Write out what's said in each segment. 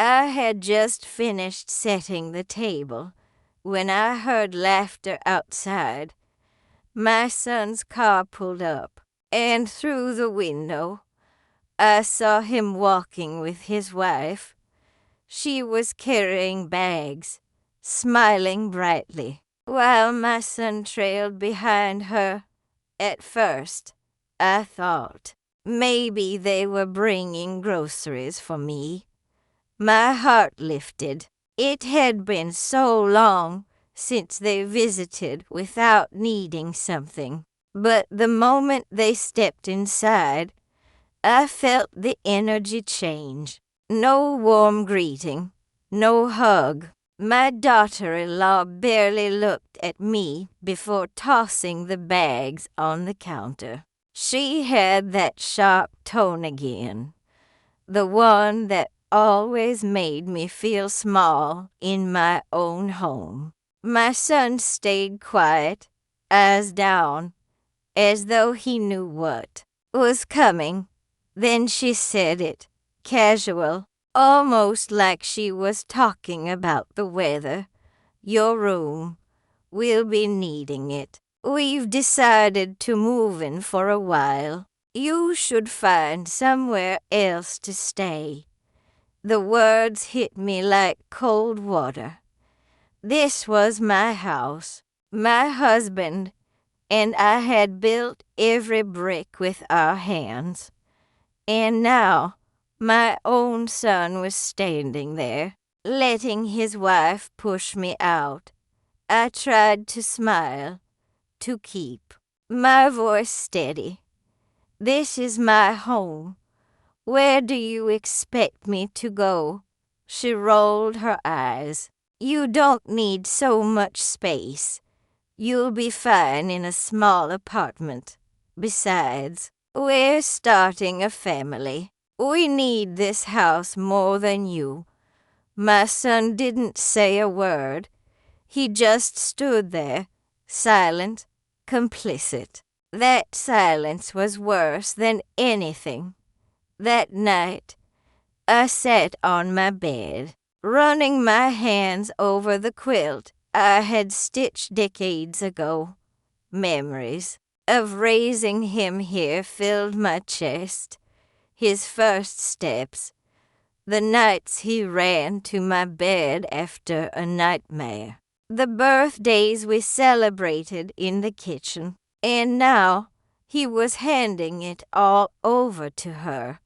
I had just finished setting the table when I heard laughter outside. My son's car pulled up, and through the window, I saw him walking with his wife. She was carrying bags, smiling brightly, while my son trailed behind her. At first, I thought maybe they were bringing groceries for me. My heart lifted. It had been so long since they visited without needing something. But the moment they stepped inside, I felt the energy change. No warm greeting, no hug. My daughter-in-law barely looked at me before tossing the bags on the counter. She had that sharp tone again, the one that always made me feel small in my own home. My son stayed quiet, eyes down, as though he knew what was coming. Then she said it, casual, almost like she was talking about the weather. Your room. We'll be needing it. We've decided to move in for a while. You should find somewhere else to stay. The words hit me like cold water. This was my house. My husband and I had built every brick with our hands. And now my own son was standing there, letting his wife push me out. I tried to smile, to keep my voice steady. This is my home. Where do you expect me to go? She rolled her eyes. You don't need so much space. You'll be fine in a small apartment. Besides, we're starting a family. We need this house more than you. My son didn't say a word. He just stood there, silent, complicit. That silence was worse than anything. That night, I sat on my bed, running my hands over the quilt I had stitched decades ago. Memories of raising him here filled my chest. His first steps, the nights he ran to my bed after a nightmare, the birthdays we celebrated in the kitchen, and now he was handing it all over to her.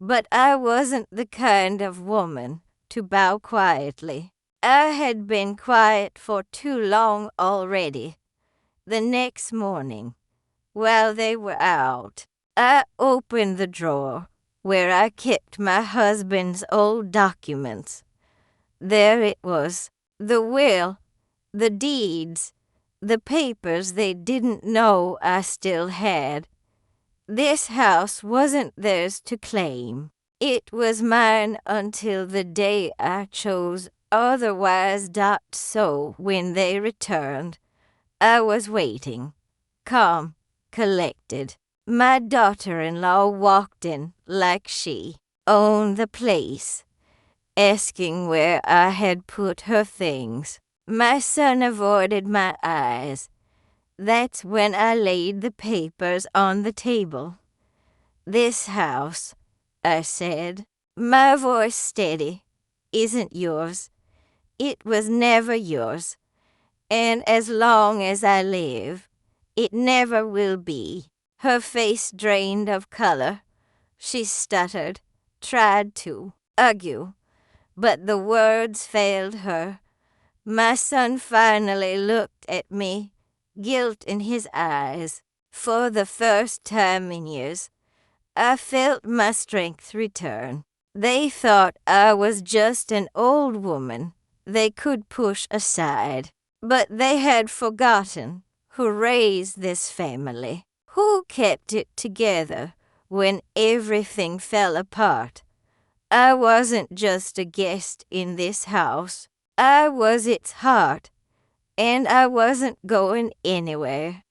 But I wasn't the kind of woman to bow quietly. I had been quiet for too long already. The next morning, while they were out, I opened the drawer where I kept my husband's old documents. There it was, the will, the deeds, the papers they didn't know I still had. This house wasn't theirs to claim. It was mine until the day I chose otherwise. So when they returned, I was waiting, calm, collected. My daughter-in-law walked in like she owned the place, asking where I had put her things. My son avoided my eyes. That's when I laid the papers on the table. This house, I said, my voice steady, isn't yours. It was never yours. And as long as I live, it never will be. Her face drained of color. She stuttered, tried to argue, but the words failed her. My son finally looked at me, guilt in his eyes. For the first time in years, I felt my strength return. They thought I was just an old woman they could push aside. But they had forgotten who raised this family, who kept it together when everything fell apart. I wasn't just a guest in this house. I was its heart, and I wasn't going anywhere.